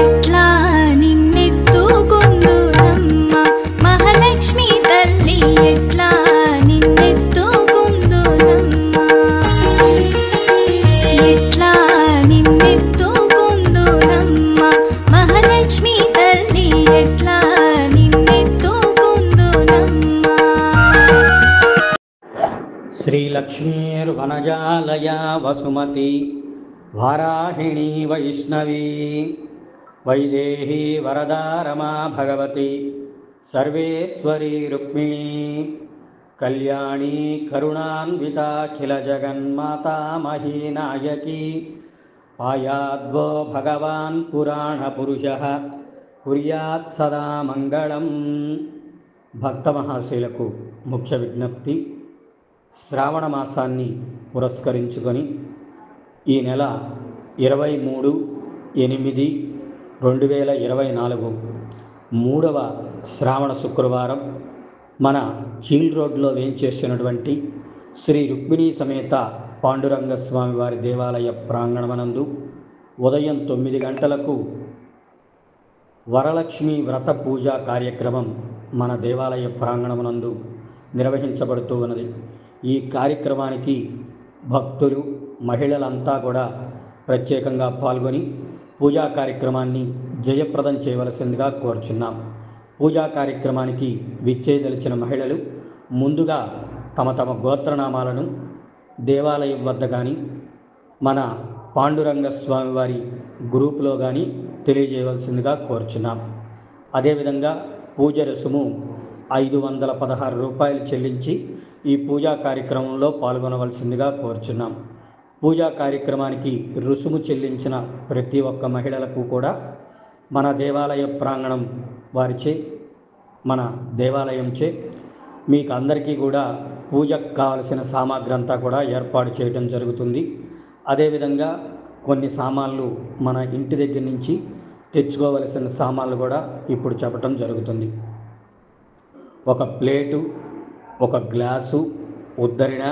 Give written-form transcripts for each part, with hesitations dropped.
ఎట్లా నిన్నెత్తుకుందునమ్మ మహాలక్ష్మి తల్లి ఎట్లా నిన్నెత్తుకుందునమ్మ ఎట్లా నిన్నెత్తుకుందునమ్మ మహాలక్ష్మి తల్లి ఎట్లా నిన్నెత్తుకుందునమ్మ శ్రీ లక్ష్మీర్వనజాలయా వసుమతి వారాహిణీ వైష్ణవీ వైదేహీ వరదా రమా భగవతి సర్వేశ్వరీ రుక్మిణీ కళ్యాణీ కరుణాన్వితాఖిల జగన్మాతామహీ నాయకీ ఆయాద్వో భగవాన్ పురాణపురుషః కుర్యాత్ సదా మంగళం. భక్తమహాశయులకు ముఖ్య విజ్ఞప్తి. శ్రావణ మాసాన్ని పురస్కరించుకొని ఈ నెల 23/8/2024 మూడవ శ్రావణ శుక్రవారం మన చీల్ రోడ్లో వేంచేసినటువంటి శ్రీ రుక్మిణీ సమేత పాండురంగ స్వామి వారి దేవాలయ ప్రాంగణమనందు ఉదయం 9 గంటలకు వరలక్ష్మి వ్రత పూజా కార్యక్రమం మన దేవాలయ ప్రాంగణమనందు నిర్వహించబడుతూ ఉన్నది. ఈ కార్యక్రమానికి భక్తులు మహిళలంతా కూడా ప్రత్యేకంగా పాల్గొని పూజా కార్యక్రమాన్ని జయప్రదం చేయవలసిందిగా కోరుచున్నాం. పూజా కార్యక్రమానికి విచ్చేదలిచిన మహిళలు ముందుగా తమ తమ గోత్రనామాలను దేవాలయం వద్ద కానీ మన పాండురంగ స్వామి వారి గ్రూపులో కానీ తెలియజేయవలసిందిగా కోరుచున్నాం. అదేవిధంగా పూజ రుసుము 516 రూపాయలు చెల్లించి ఈ పూజా కార్యక్రమంలో పాల్గొనవలసిందిగా కోరుచున్నాం. పూజా కార్యక్రమానికి రుసుము చెల్లించిన ప్రతి ఒక్క మహిళలకు కూడా మన దేవాలయ ప్రాంగణం వారిచే మన దేవాలయంచే మీకు అందరికీ కూడా పూజకు కావలసిన సామాగ్రి అంతా కూడా ఏర్పాటు చేయడం జరుగుతుంది. అదేవిధంగా కొన్ని సామాన్లు మన ఇంటి దగ్గర నుంచి తెచ్చుకోవలసిన సామాన్లు కూడా ఇప్పుడు చెప్పటం జరుగుతుంది. ఒక ప్లేటు, ఒక గ్లాసు, ఉద్దరణ,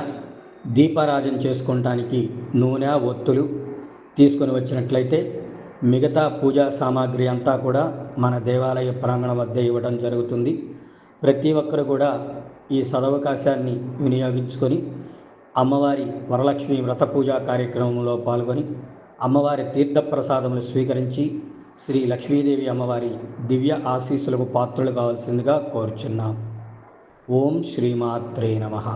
దీపారాజన చేసుకోవటానికి నూనె, ఒత్తులు తీసుకొని వచ్చినట్లయితే మిగతా పూజా సామాగ్రి అంతా కూడా మన దేవాలయ ప్రాంగణం వద్ద ఇవ్వడం జరుగుతుంది. ప్రతి ఒక్కరు కూడా ఈ సదవకాశాన్ని వినియోగించుకొని అమ్మవారి వరలక్ష్మి వ్రత పూజా కార్యక్రమంలో పాల్గొని అమ్మవారి తీర్థప్రసాదములు స్వీకరించి శ్రీ లక్ష్మీదేవి అమ్మవారి దివ్య ఆశీస్సులకు పాత్రలు కావాల్సిందిగా కోరుచున్నాం. ఓం శ్రీమాత్రే నమః.